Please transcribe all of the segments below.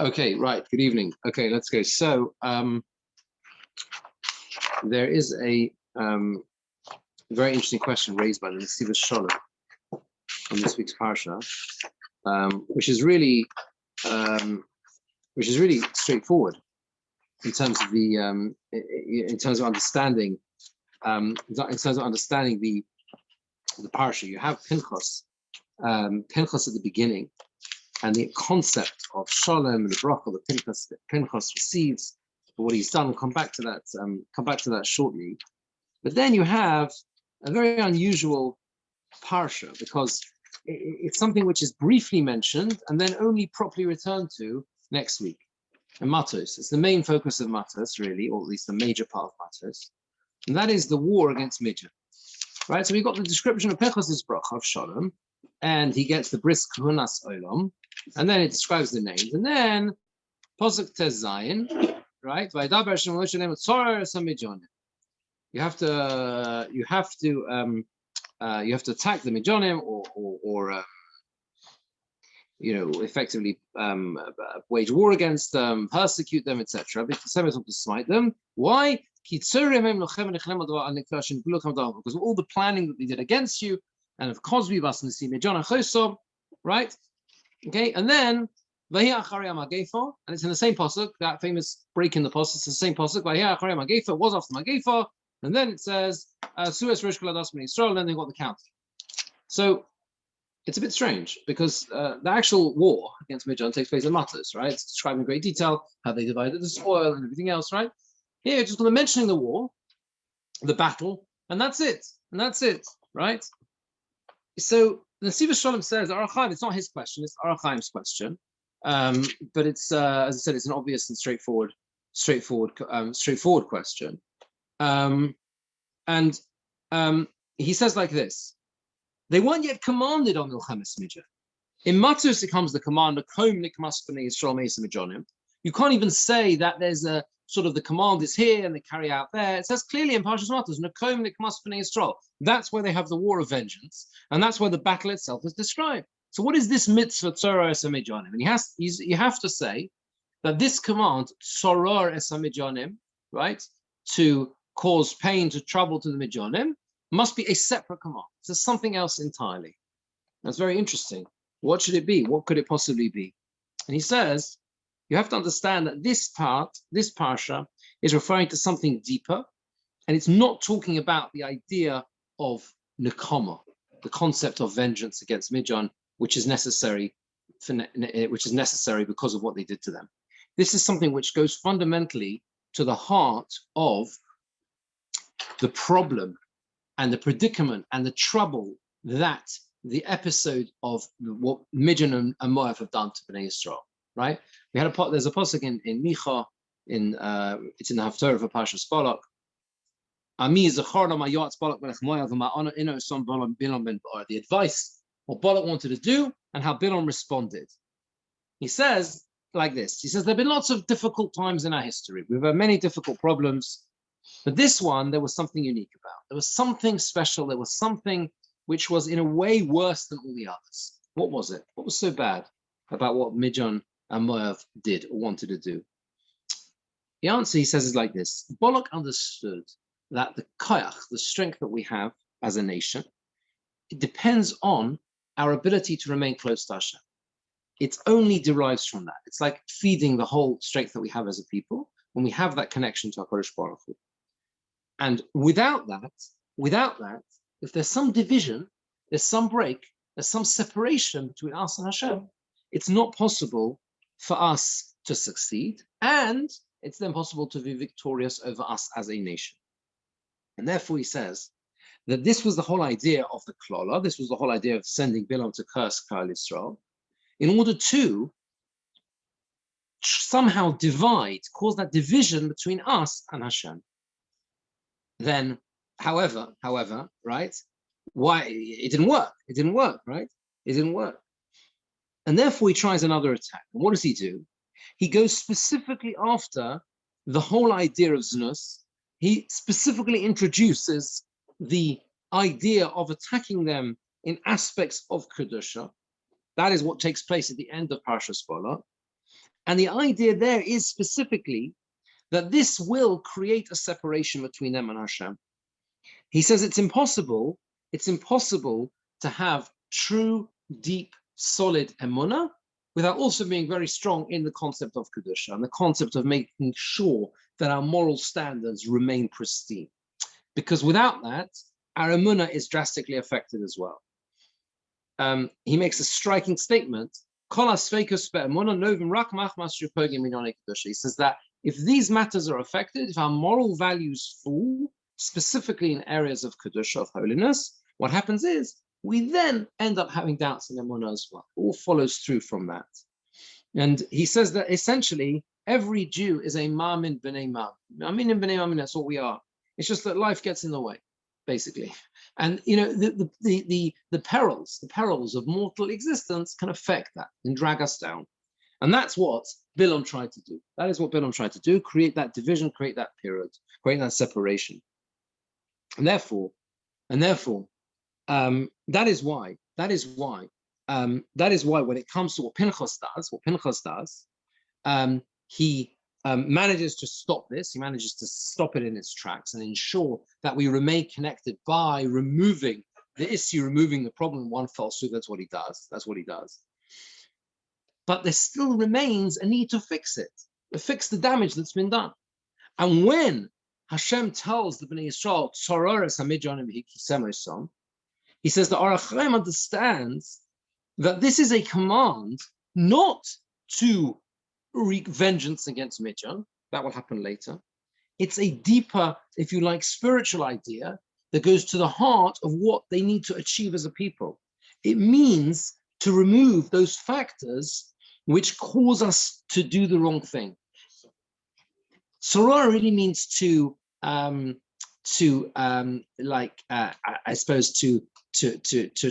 Okay, right. Good evening. Okay, let's go. So there is a very interesting question raised by the Nesiva Sholem in this week's parsha, which is really straightforward in terms of the understanding the parsha. You have Pinchas at the beginning, and the concept of Shalom, the bracha that Pinchas receives for what he's done. We'll come back to that shortly. But then you have a very unusual parsha because it's something which is briefly mentioned and then only properly returned to next week. And Matos, it's the main focus of Matos, really, or at least the major part of Matos, and that is the war against Midian. Right. So we've got the description of Pinchas's bracha of Shalom, and he gets the bris kunas olam, and then it describes the names, and then Posuk Tez Zayin, right? You have to attack the Midianim or effectively wage war against them, persecute them, etc. Because to smite them. Why? Because all the planning that they did against you, and of course we must see Midian, right? Okay, and then and it's in the same pasuk, that famous break in the pasuk. It's the same pasuk. Was after Magefa, and then it says Suez Rosh Kaladas Ben Yisrael, and then they got the count. So it's a bit strange because the actual war against Midian takes place in Matos, right? It's described in great detail how they divided the spoil and everything else, right? Here, just going to mentioning the war, the battle, and that's it. And that's it, right? So the Nesiva Sholem says, Arachaim, it's not his question, it's Arachaim's question. But it's, as I said, it's an obvious and straightforward question. He says like this: they weren't yet commanded on Milchemes Midian. In Matos, it comes the command, you can't even say that there's a sort of the command is here and they carry out there. It says clearly in Parshas Matos, that's where they have the war of vengeance, and that's where the battle itself is described. So what is this mitzvah tzoror es hamidyanim? And you have to say that this command, tzoror es hamidyanim, right, to cause pain, to trouble to the midyanim, must be a separate command. So something else entirely. That's very interesting. What should it be? What could it possibly be? And he says, you have to understand that this parsha, is referring to something deeper, and it's not talking about the idea of nekama, the concept of vengeance against Midian, which is necessary because of what they did to them. This is something which goes fundamentally to the heart of the problem and the predicament and the trouble that the episode of what Midian and Moab have done to Bnei Yisrael. Right? There's a pasuk in Micha, it's in the Haftarah for Parshas Balak. The advice what Balak wanted to do and how Bilam responded. He says like this. He says there have been lots of difficult times in our history. We've had many difficult problems, but this one there was something unique about. There was something special. There was something which was in a way worse than all the others. What was it? What was so bad about what Midian and Moab did or wanted to do? The answer, he says, is like this. Balak understood that the koyach, the strength that we have as a nation, it depends on our ability to remain close to Hashem. It only derives from that. It's like feeding the whole strength that we have as a people when we have that connection to HaKadosh Baruch Hu. And without that, if there's some division, there's some break, there's some separation between us and Hashem, it's not possible for us to succeed, and it's then possible to be victorious over us as a nation. And therefore he says that this was the whole idea of the Klola, this was the whole idea of sending Bilam to curse Klal Yisrael, in order to somehow cause that division between us and Hashem. Then, however, right, why it didn't work, right? It didn't work. And therefore he tries another attack. And what does he do? He goes specifically after the whole idea of Znus. He specifically introduces the idea of attacking them in aspects of Kedusha. That is what takes place at the end of Parshas Balak. And the idea there is specifically that this will create a separation between them and Hashem. He says it's impossible to have true, deep, solid emunah without also being very strong in the concept of Kedusha and the concept of making sure that our moral standards remain pristine. Because without that, our emunah is drastically affected as well. He makes a striking statement. He says that if these matters are affected, if our moral values fall, specifically in areas of Kedusha, of holiness, what happens is we then end up having doubts in emunah as well. It all follows through from that. And he says that essentially every Jew is a ma'amin b'nei ma'amin. Ma'amin b'nei ma'amin, that's what we are. It's just that life gets in the way, basically. And you know, the perils of mortal existence can affect that and drag us down. And that's what Bilam tried to do. That is what Bilam tried to do, create that division, create that period, create that separation. And therefore, that is why when it comes to what Pinchas does, he manages to stop this. He manages to stop it in its tracks and ensure that we remain connected by removing the issue, removing the problem. One fell swoop. That's what he does. But there still remains a need to fix it, to fix the damage that's been done. And when Hashem tells the Bnei Yisrael, he says that Toras Chaim understands that this is a command not to wreak vengeance against Midian. That will happen later. It's a deeper, if you like, spiritual idea that goes to the heart of what they need to achieve as a people. It means to remove those factors which cause us to do the wrong thing. Soror really means to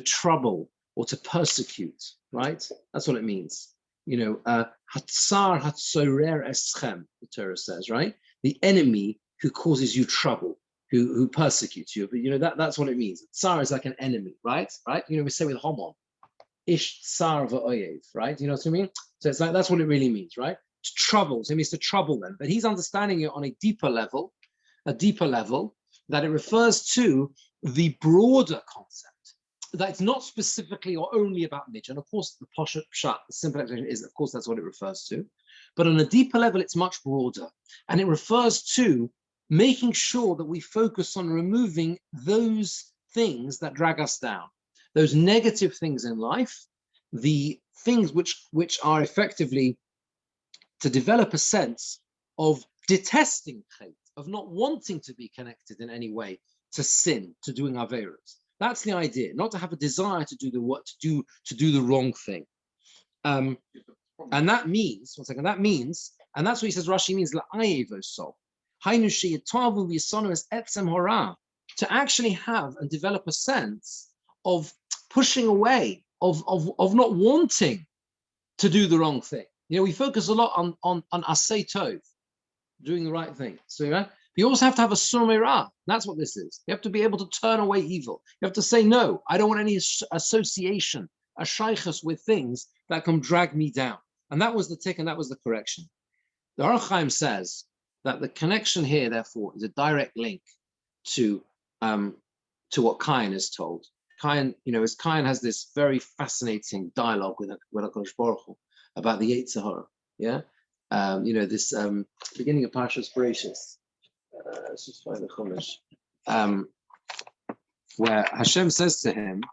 trouble or to persecute, right? That's what it means. You know, hatzar hatzorer eschem, the Torah says, right? The enemy who causes you trouble, who persecutes you. But you know, that's what it means. Tsar is like an enemy, right? You know, we say with Homon, ish tsar v'oyev, right? You know what I mean? So it's like, that's what it really means, right? To trouble, so it means to trouble them. But he's understanding it on a deeper level, that it refers to the broader concept, that it's not specifically or only about Midian. Of course, the Pashat Pshat, the simple explanation is, of course, that's what it refers to. But on a deeper level, it's much broader. And it refers to making sure that we focus on removing those things that drag us down, those negative things in life, the things which are effectively to develop a sense of detesting hate, of not wanting to be connected in any way to sin, to doing averos. That's the idea, not to have a desire to do the wrong thing. And that means, one second, and that's what he says Rashi means, to actually have and develop a sense of pushing away, of not wanting to do the wrong thing. You know, we focus a lot on asay tov, doing the right thing. So right? You also have to have a surmeirah. That's what this is. You have to be able to turn away evil. You have to say, no, I don't want any association, a shaykhus with things that can drag me down. And that was the tick, and that was the correction. The Toras Chaim says that the connection here, therefore, is a direct link to what Cain is told. Cain, you know, as Cain has this very fascinating dialogue with HaKadosh Baruch Hu about the Yetzer Hara. Yeah, you know, this beginning of Parshas Pinchas. Let's just find the Chumash, where Hashem says to him,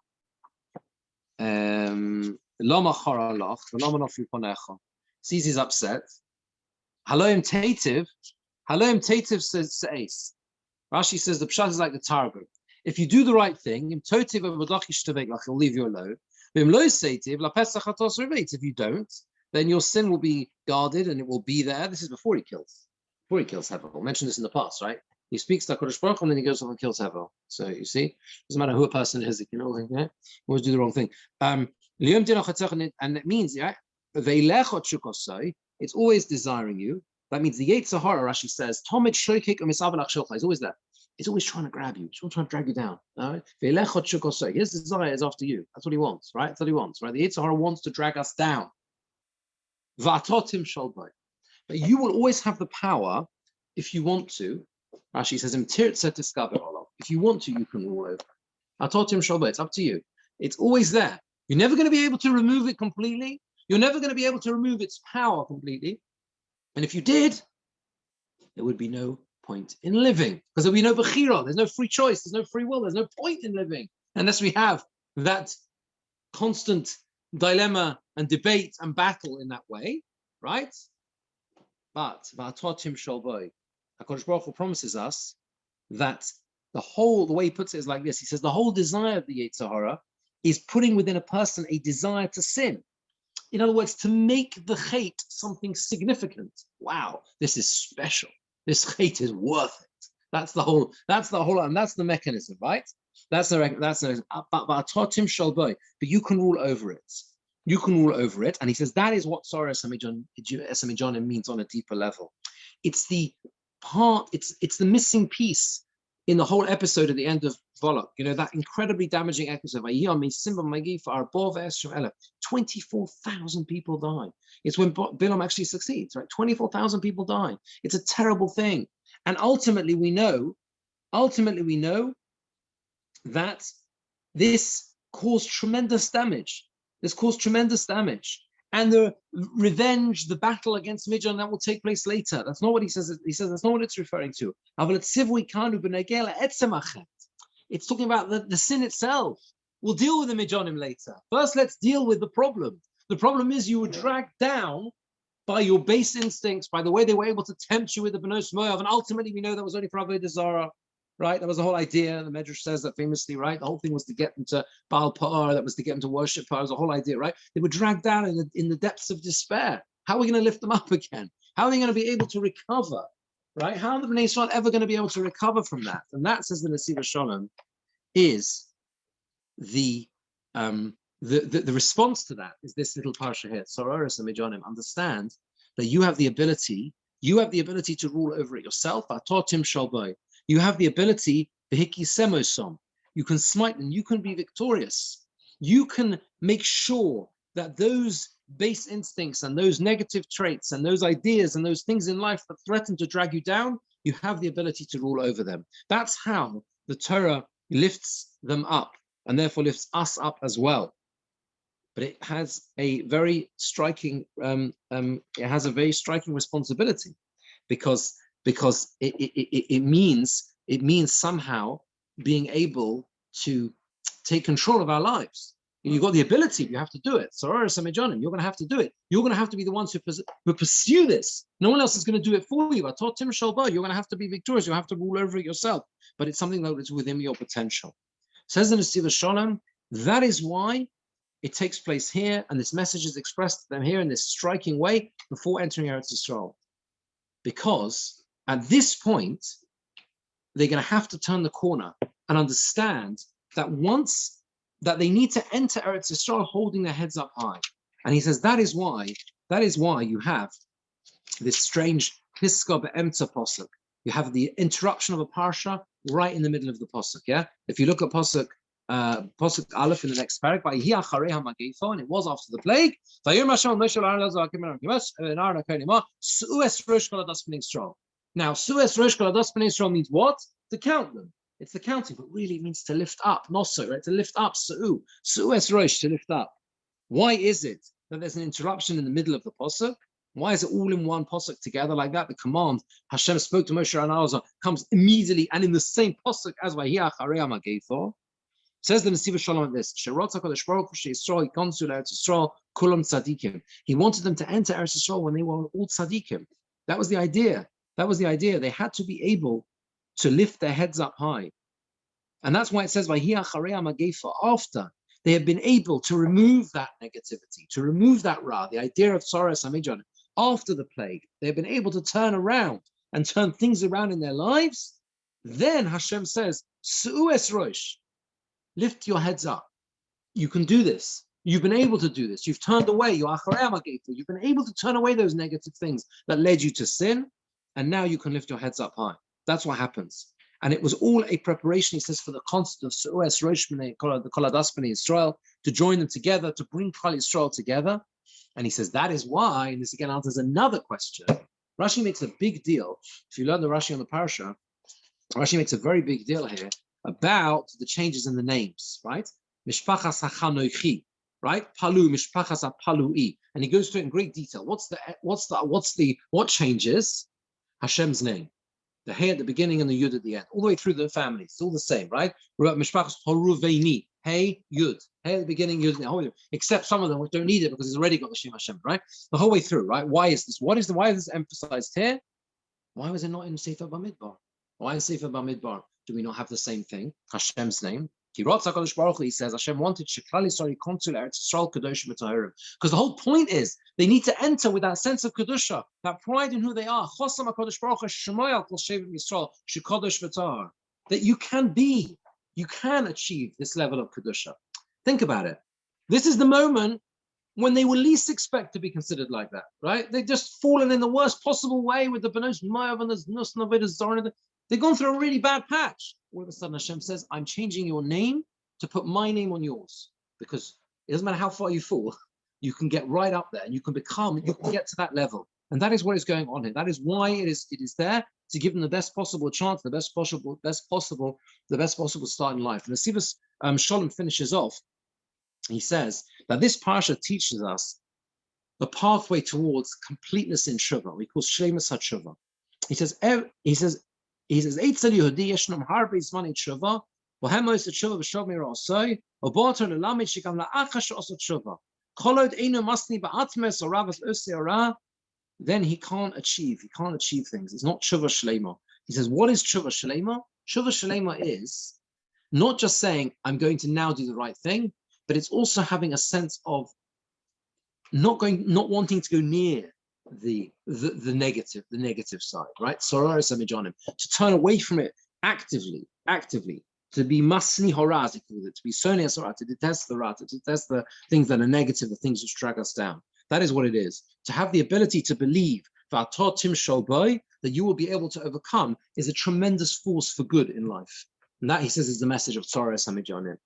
"Lama charalach, v'lama nafli ponecha." Sees he's upset. Haloim tetiv says seis. Rashi says the pshat is like the targum. If you do the right thing, he'll leave you alone. If you don't, then your sin will be guarded and it will be there. This is before he kills Hevel. I mentioned this in the past, right? He speaks to HaKadosh Baruch Hu and then he goes off and kills Hevel. So you see, doesn't matter who a person is, he can always do the wrong thing. And it means, yeah, it's always desiring you. That means the Yetzer Hara, Rashi says, is always there. It's always trying to grab you. It's always trying to drag you down. Right? His desire is after you. That's what he wants, right? That's what he wants, right? The Yetzer Hara wants to drag us down. Va'atotim shalbay. But you will always have the power, if you want to. Rashi says, if you want to, you can rule over. Va'atotim shalbay. It's up to you. It's always there. You're never going to be able to remove it completely. You're never going to be able to remove its power completely. And if you did, there would be no point in living, because there'll be no bechira. There's no free choice. There's no free will. There's no point in living unless we have that constant dilemma and debate and battle in that way, right? But Va'atotim shalbay, HaKadosh Baruch Hu promises us that the way he puts it is like this. He says the whole desire of the Yetzer Hara is putting within a person a desire to sin. In other words, to make the chait something significant. Wow, this is special. This chait is worth it. That's the whole, and that's the mechanism, right? That's the Va'atotim shalbay. But you can rule over it. You can rule over it. And he says that is what Toras Chaim Parshas means on a deeper level. It's the part, it's the missing piece in the whole episode at the end of Volok. You know, that incredibly damaging episode. 24,000 people die. It's when Birnbaum actually succeeds, right? 24,000 people die. It's a terrible thing. And ultimately we know that this caused tremendous damage. And the revenge, the battle against Midian, that will take place later. That's not what he says. He says that's not what it's referring to. It's talking about the sin itself. We'll deal with the Midianim later. First, let's deal with the problem. The problem is you were dragged down by your base instincts, by the way they were able to tempt you with the Benos Moav, and ultimately we know that was only for Avodah Zarah. Right, that was the whole idea. The Medrash says that famously, right? The whole thing was to get them to Baal Pa'ar, that was to get them to worship Pa'ar. It was the whole idea, right? They were dragged down in the depths of despair. How are we going to lift them up again? How are they going to be able to recover, right? How are the Bnei Yisrael ever going to be able to recover from that? And that, says the Nesiv Shalom, is the response to that is this little parsha here. Sororos and Midianim. Understand that you have the ability to rule over it yourself. Va'atotim shalbay. You have the ability, you can smite them, you can be victorious. You can make sure that those base instincts and those negative traits and those ideas and those things in life that threaten to drag you down, you have the ability to rule over them. That's how the Torah lifts them up and therefore lifts us up as well. But it has a very striking, responsibility because it means somehow being able to take control of our lives. You've got the ability, you have to do it. Sororos and Midianim, you're going to have to do it. You're going to have to be the ones who pursue this. No one else is going to do it for you. Va'atotim shalbay, you're going to have to be victorious. You have to rule over it yourself. But it's something that is within your potential. Says the Nesiv Shalom, that is why it takes place here, and this message is expressed to them here in this striking way before entering Eretz Yisrael. Because at this point, they're going to have to turn the corner and understand that they need to enter Eretz Yisrael holding their heads up high. And he says that is why you have this strange Hiska be'emtza pasuk. You have the interruption of a parsha right in the middle of the pasuk. Yeah, if you look at pasuk Aleph in the next paragraph, and it was after the plague. Now, Suez Rosh Kaladas Bnei Yisrael means what? To count them. It's the counting, but really it means to lift up. Noso, right? To lift up. Suez Rosh, to lift up. Why is it that there's an interruption in the middle of the pasuk? Why is it all in one pasuk together like that? The command Hashem spoke to Moshe and Aaron comes immediately and in the same pasuk as Vayhi Acharei HaMageifa. Says the Nesiv Shalom this: He wanted them to enter Eretz Yisrael when they were all tzaddikim. That was the idea. They had to be able to lift their heads up high. And that's why it says, after they have been able to remove that negativity, to remove that ra, the idea of Toras Chaim Parshas, after the plague, they have been able to turn around and turn things around in their lives. Then Hashem says, Su'es Rosh, lift your heads up. You can do this. You've been able to do this. You've turned away. You've been able to turn away those negative things that led you to sin. And now you can lift your heads up high. That's what happens. And it was all a preparation, he says, for the concept of Su'es Rosh Bnei, the Koladas Bnei Yisrael, to join them together, to bring Klal Yisrael together. And he says that is why, and this again answers another question. Rashi makes a big deal. If you learn the Rashi on the Parsha, Rashi makes a very big deal here about the changes in the names, right? Mishpachas hachanoichi, right? Palu, mishpachas palui, and he goes through it in great detail. What changes? Hashem's name, the hey at the beginning and the yud at the end, all the way through the family. It's all the same, right? Mishpachas horuveini, hey yud, hey at the beginning, yud, except some of them which don't need it because it's already got the Shem Hashem, right? The whole way through, right? Why is this? Why is this emphasized here? Why was it not in Sefer Bamidbar? Why in Sefer Bamidbar do we not have the same thing? Hashem's name. He says Hashem wanted because the whole point is they need to enter with that sense of kedusha, that pride in who they are. That you can achieve this level of kedusha. Think about it. This is the moment when they will least expect to be considered like that, right? They've just fallen in the worst possible way with the Benos Mayav and the Nus Navidas Zorin. They've gone through a really bad patch. All of a sudden Hashem says, I'm changing your name to put my name on yours. Because it doesn't matter how far you fall, you can get right up there and you can get to that level. And that is what is going on here. That is why it is there to give them the best possible chance, the best possible start in life. And the Sivas Shalom finishes off. He says that this parsha teaches us the pathway towards completeness in tshuva. We call shleimus hatshuva. He says, Eitzel Yehudi yeshnam harbe zman tshuva, v'hem mois tshuva v'shov mirasoi, u'boter lelamid shigam la'achash osot tshuva. Kolod einu masni ba'atmes or ravas ora. Then he can't achieve things. It's not tshuva shleima. He says, what is tshuva shleima? Tshuva shleima is not just saying, I'm going to now do the right thing, but it's also having a sense of not wanting to go near the negative side, right? To turn away from it actively, to be masni horaz, to be soni asara, to detest the ra, to detest the things that are negative, the things which drag us down. That is what it is. To have the ability to believe that you will be able to overcome is a tremendous force for good in life. And that, he says, is the message of Toras Chaim Parshas.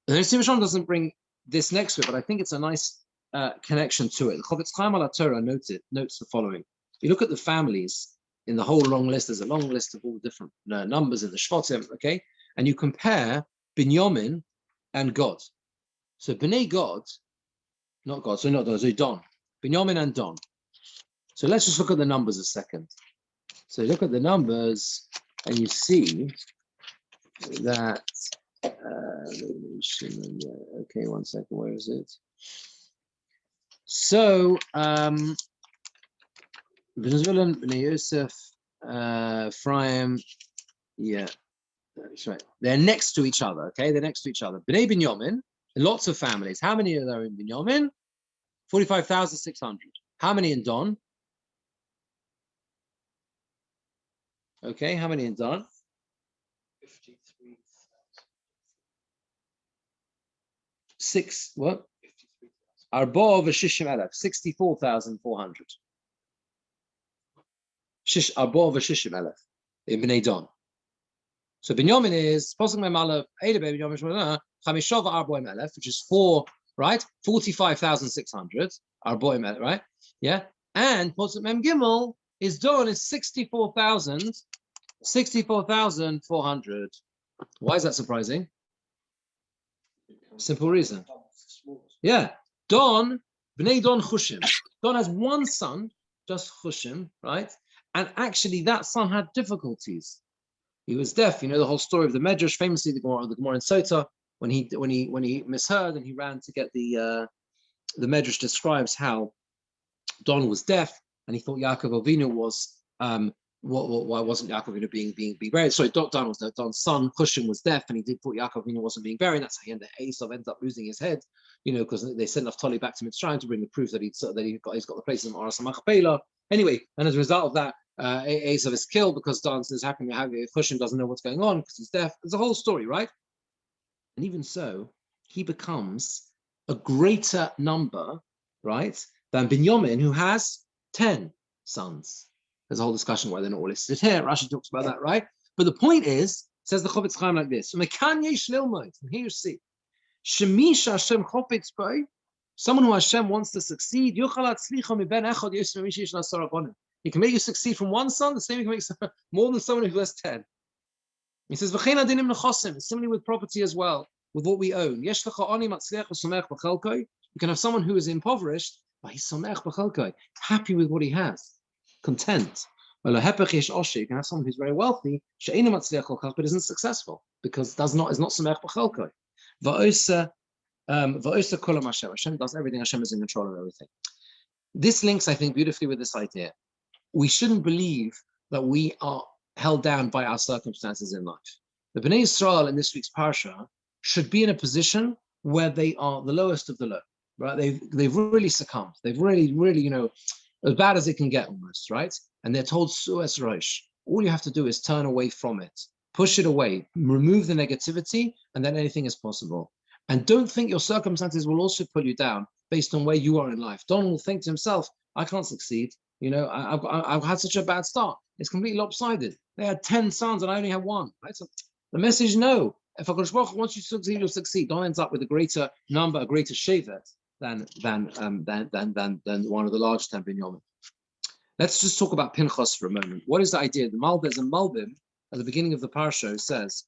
And then Simon doesn't bring this next to it, but I think it's a nice connection to it. The Chaim Parshas Torah notes the following. If you look at the families in the whole long list, there's a long list of all the different numbers in the Shvatim, okay? And you compare Binyamin and God. So B'nai God, not God, so Don. Binyamin and Don. So let's just look at the numbers a second. So look at the numbers and you see that okay, one second, where is it? So Bnei Bnei Yosef, Ephraim, yeah, that's right. They're next to each other, okay? They're next to each other. Bnei Binyamin, lots of families. How many are there in Binyamin? 45,600. How many in Don? Okay, how many in Don? 53,000. 6, what? 53,000. Arba v'shishim elef, 64,400. Arba v'shishim elef in Bnei Don. So Binyamin is Posuk Memalav Eile Binyamin Chamishov Arboim Elef, which is 4, right? 45,600 Arboim Elef, right? Yeah. And Posuk Mem Gimel is Don is 64,400. Why is that surprising? Simple reason. Yeah. Don, Bnei Don Chushim. Don has one son, just Chushim, right? And actually that son had difficulties. He was deaf. You know the whole story of the Medrash, famously the Gemara in Sota, when he misheard and he ran to get the Medrash describes how Don was deaf and he thought Yaakov Avinu was why wasn't Yaakov Avinu being buried? Sorry, Don's son Chushim was deaf and he did thought Yaakov Avinu wasn't being buried. That's how he ended up losing his head. You know, because they sent Naphtali back to Mitzrayim to bring the proof that he's got the place in Aras HaMachpelah. Anyway, and as a result of that, Esav is killed because Dan says, how can you have it? Chushim doesn't know what's going on because he's deaf. There's a whole story, right? And even so, he becomes a greater number, right, than Binyamin, who has 10 sons. There's a whole discussion why they're not all listed here. Rashi talks about that, right? But the point is, says the Chofetz Chaim like this. From here you see, Shemisha Hashem Chofetz by Someone who Hashem wants to succeed, he can make you succeed from one son, the same he can make more than someone who has 10. He says, similarly with property as well, with what we own. You can have someone who is impoverished, but he's happy with what he has, content. You can have someone who's very wealthy, but isn't successful because is not samech b'chelkoi. Hashem does everything. Hashem is in control of everything. This links, I think, beautifully with this idea. We shouldn't believe that we are held down by our circumstances in life. The Bnei Yisrael in this week's parsha should be in a position where they are the lowest of the low, right? They've really succumbed. They've really, as bad as it can get almost, right? And they're told, Su'es Rosh, all you have to do is turn away from it, push it away, remove the negativity, and then anything is possible. And don't think your circumstances will also pull you down based on where you are in life. Don will think to himself, I can't succeed. I've had such a bad start. It's completely lopsided. They had 10 sons and I only have one. Right? So the message, no. If HaKadosh Baruch Hu wants you to succeed, you'll succeed. Don't end up with a greater number, a greater shevet than one of the large 10 binyamin. Let's just talk about Pinchas for a moment. What is the idea? There's a Malbim at the beginning of the parsha says,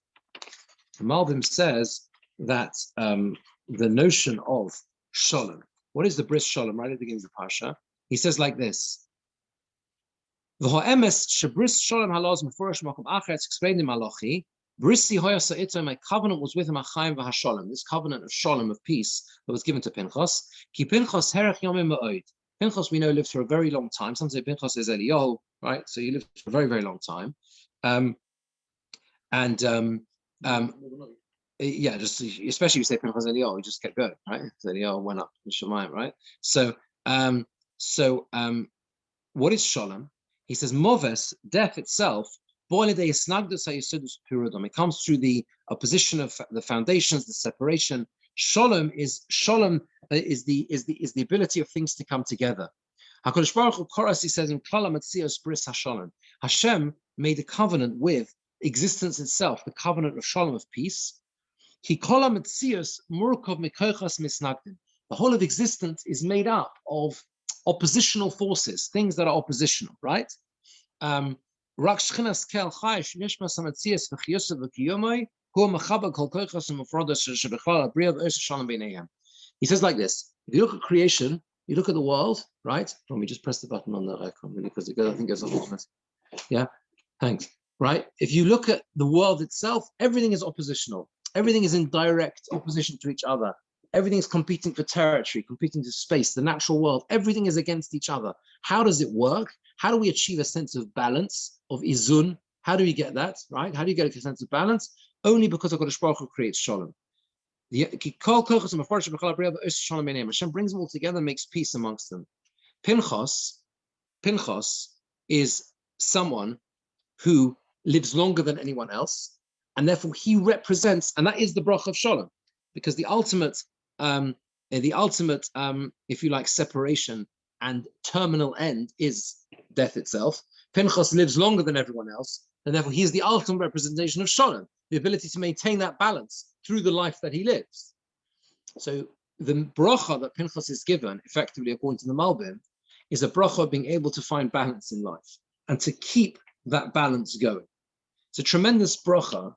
the Malbim says that the notion of shalom. What is the bris shalom? Right at the beginning of the parsha, he says like this: "V'ha'emes shebris shalom halaz mefurash makom acher." It's explained in Malachi. Brisi hoyasa ito. My covenant was with him. Achaim v'hashalom. This covenant of shalom, of peace, that was given to Pinchas. Ki Pinchas herech yomim ma'od. Pinchas, we know, lived for a very long time. Some say Pinchas is Eliyahu, right? So he lived for a very, very long time. Yeah, just especially you say Pinchas Eliyahu, he just kept going, right? Eliyahu went up in Shemayim, right? So, what is shalom? He says moves, death itself. It comes through the opposition of the foundations, the separation. Shalom is the ability of things to come together. HaKadosh Baruch Hu Toras, he says in Klal Matzios Bris HaShalom. Hashem made a covenant with existence itself, the covenant of shalom, of peace. The whole of existence is made up of oppositional forces, things that are oppositional, right? He says like this: if you look at creation, you look at the world, right? Let me just press the button on the icon really, because I think it goes on. Yeah, thanks. Right? If you look at the world itself, everything is oppositional. Everything is in direct opposition to each other. Everything is competing for territory, competing for space, the natural world. Everything is against each other. How does it work? How do we achieve a sense of balance, of izun? How do we get that, right? How do you get a sense of balance? Only because HaKadosh Baruch Hu creates shalom. Hashem brings them all together and makes peace amongst them. Pinchas is someone who lives longer than anyone else, and therefore he represents, and that is the bracha of shalom, because the ultimate, if you like, separation and terminal end is death itself. Pinchas lives longer than everyone else, and therefore he is the ultimate representation of shalom, the ability to maintain that balance through the life that he lives. So the bracha that Pinchas is given, effectively according to the Malbim, is a bracha of being able to find balance in life and to keep that balance going. It's a tremendous bracha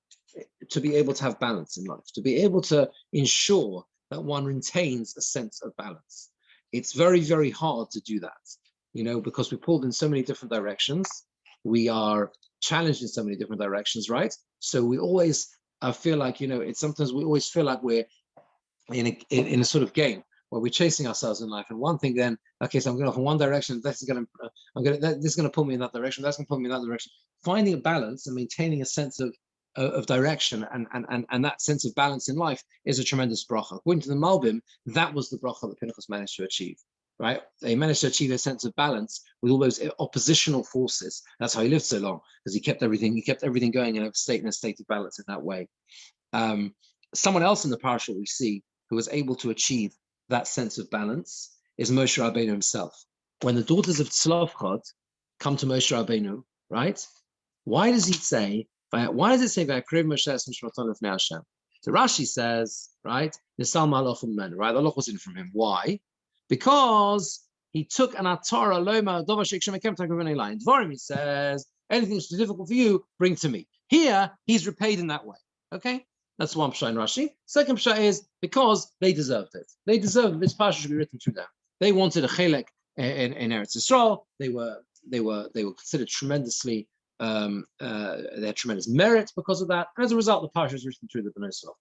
to be able to have balance in life, to be able to ensure that one retains a sense of balance. It's very, very hard to do that, because we're pulled in so many different directions. We are challenged in so many different directions, right? So we always feel like, sometimes we always feel like we're in a sort of game where we're chasing ourselves in life. And one thing then, okay, so I'm going off in one direction, this is going to pull me in that direction, that's going to pull me in that direction. Finding a balance and maintaining a sense of direction and that sense of balance in life is a tremendous bracha. According to the Malbim, that was the bracha that Pinchas managed to achieve, right? They managed to achieve a sense of balance with all those oppositional forces. That's how he lived so long, because he kept everything going in a state of balance in that way. Someone else in the parsha we see who was able to achieve that sense of balance is Moshe Rabbeinu himself. When the daughters of Tzlofchad come to Moshe Rabbeinu, right? Why does it say, So Rashi says, right, Nisal Malach Men, right? The law was in from him. Why? Because he took an Atara Loma Dova Shekshem Ekem Tagovin line. Dvarim, he says, anything that's too difficult for you, bring to me. Here, he's repaid in that way. Okay? That's one pshat in Rashi. Second pshat is because they deserved it. They deserved this parsha should be written through them. They wanted a chelek in Eretz Yisrael. They were considered tremendously. They had tremendous merit because of that, and as a result, the parsha is written through the Bnei Shalom.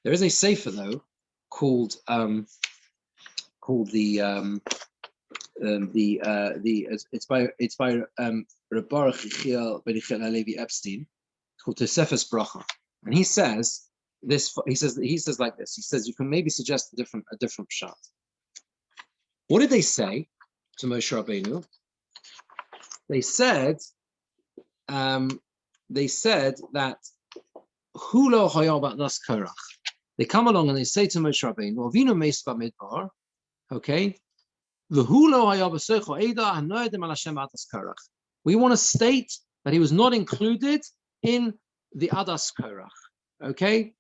There is a sefer though called it's by Rabbi Yechiel ben Yechiel Halevi Epstein. It's called Tosefes Bracha, and he says this. He says like this. He says you can maybe suggest a different pshat. What did they say to Moshe Rabbeinu? They said that Hulo Hayabat Das Korach. They come along and they say to Moshe Rabbeinu, Avinu Meis Bamidbar, okay, the Hulo Hayabasecho Eda Hanoedim Al Hashem Adas Korach. We want to state that he was not included in the Adas Korach, okay?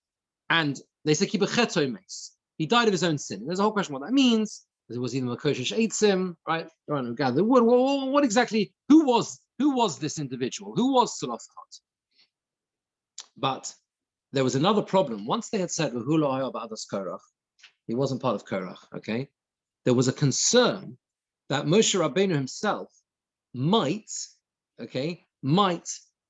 And they say Kibecheto Meis. He died of his own sin. There's a whole question what that means. Was he the Makoshish Eitzim, right? The wood. What exactly? Who was this individual? Who was Sulafchat? But there was another problem. Once they had said he wasn't part of Korach, okay? There was a concern that Moshe Rabbeinu himself might,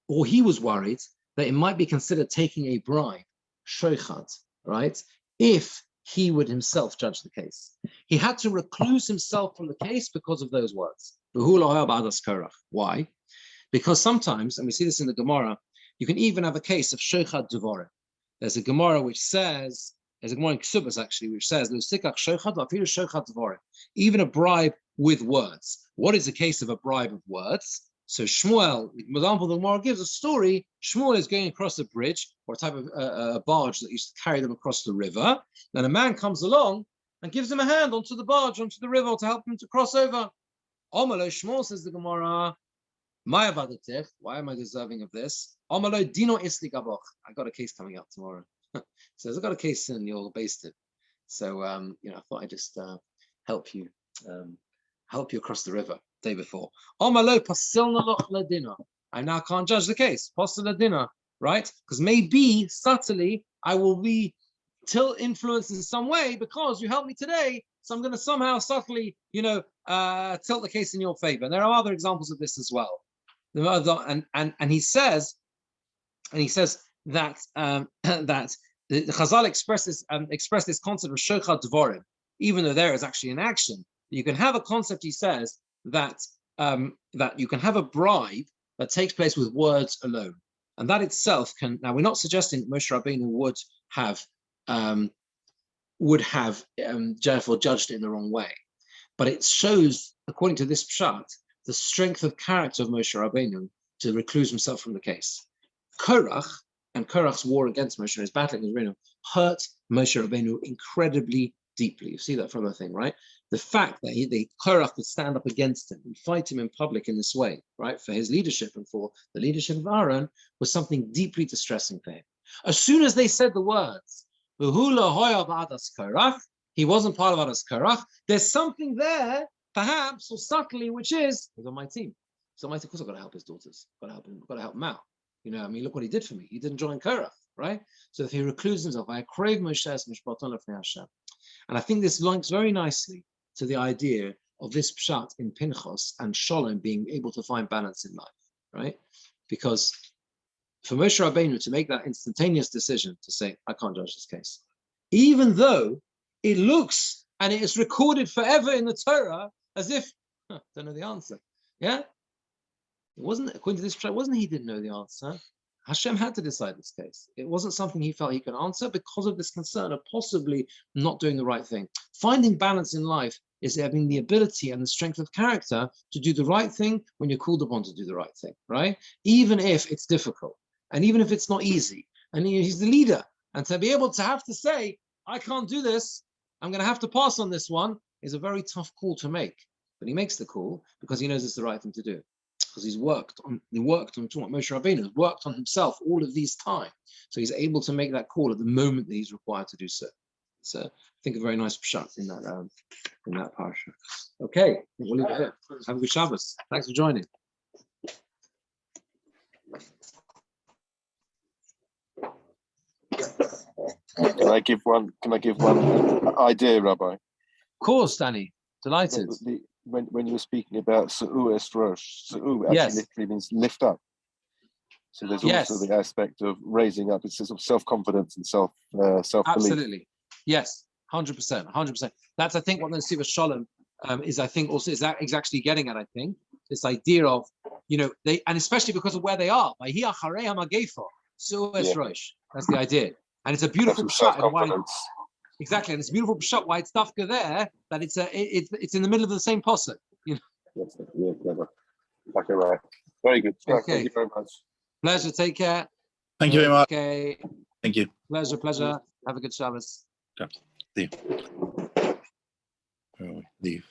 or he was worried that it might be considered taking a bribe, shoichat, right? If he would himself judge the case. He had to recluse himself from the case because of those words. Why? Because sometimes, and we see this in the Gemara, you can even have a case of shoichat devarim. There's a Gemara which says, there's a Gemara in Ksubas actually, which says, even a bribe with words. What is the case of a bribe of words? So Shmuel, the example the Gemara gives a story. Shmuel is going across a bridge or a type of a barge that used to carry them across the river. Then a man comes along and gives him a hand onto the barge, onto the river to help him to cross over. Omalo Shmuel, says the Gemara, why am I deserving of this? Omalo Dino Isli Gaboch. I got a case coming up tomorrow. Says I got a case and you're based it. So I thought I'd just help you across the river. Day before. I now can't judge the case. Right? Because maybe subtly I will be influenced in some way because you helped me today. So I'm going to somehow subtly, tilt the case in your favor. And there are other examples of this as well. And he says that that the Chazal express this concept of shochad dvorim, even though there is actually an action. You can have a concept, he says, that you can have a bribe that takes place with words alone, and that itself can. Now, we're not suggesting that Moshe Rabbeinu would have therefore judged it in the wrong way, but it shows, according to this pshat, the strength of character of Moshe Rabbeinu to recluse himself from the case. Korach and Korach's war against Moshe, his battling with Rabbeinu, hurt Moshe Rabbeinu incredibly deeply. You see that from the thing, right? The fact that Korach could stand up against him and fight him in public in this way, right, for his leadership and for the leadership of Aaron, was something deeply distressing for him. As soon as they said the words, he wasn't part of Adas Korach, there's something there, perhaps, or subtly, which is, he's on my team. So of course I've got to help his daughters, got to help him, got to help him out. Look what he did for me. He didn't join Korach, right? So if he recluses himself, I crave Moshe's mishpaton lefnei Hashem. And I think this links very nicely to the idea of this pshat in Pinchas and Shalom being able to find balance in life, right? Because for Moshe Rabbeinu to make that instantaneous decision to say, I can't judge this case, even though it looks and it is recorded forever in the Torah as if, don't know the answer, yeah? It wasn't, according to this pshat, he didn't know the answer. Hashem had to decide this case. It wasn't something he felt he could answer because of this concern of possibly not doing the right thing. Finding balance in life is having the ability and the strength of character to do the right thing when you're called upon to do the right thing, right? Even if it's difficult and even if it's not easy. And he's the leader. And to be able to have to say, I can't do this, I'm going to have to pass on this one, is a very tough call to make. But he makes the call because he knows it's the right thing to do. because he worked on talking about Moshe Rabbeinu, has worked on himself all of these time. So he's able to make that call at the moment that he's required to do so. So I think a very nice pshat in that parsha. Okay, we'll leave it here. Have a good Shabbos. Thanks for joining. Can I give one idea, Rabbi? Of course, Danny. Delighted. When you were speaking about Su'u es Rosh, Su'u actually Yes. literally means lift up. So there's also the aspect of raising up. It's sort of self-confidence and self-belief. Absolutely. Yes, 100%, 100%. That's, I think, what the Nesiva Shalom is, I think, also is that exactly getting at, I think, this idea of, they, and especially because of where they are. Su'u es Rosh. That's the idea. And it's a beautiful shot. Exactly, and it's a beautiful shot. Why it's dafka there that it's in the middle of the same posuk. Yes, yeah, clever. Okay, right. Very good. Okay. Thank you very much. Pleasure. Take care. Thank you very much. Okay. Thank you. Pleasure. Have a good Shabbos. See you. Leave.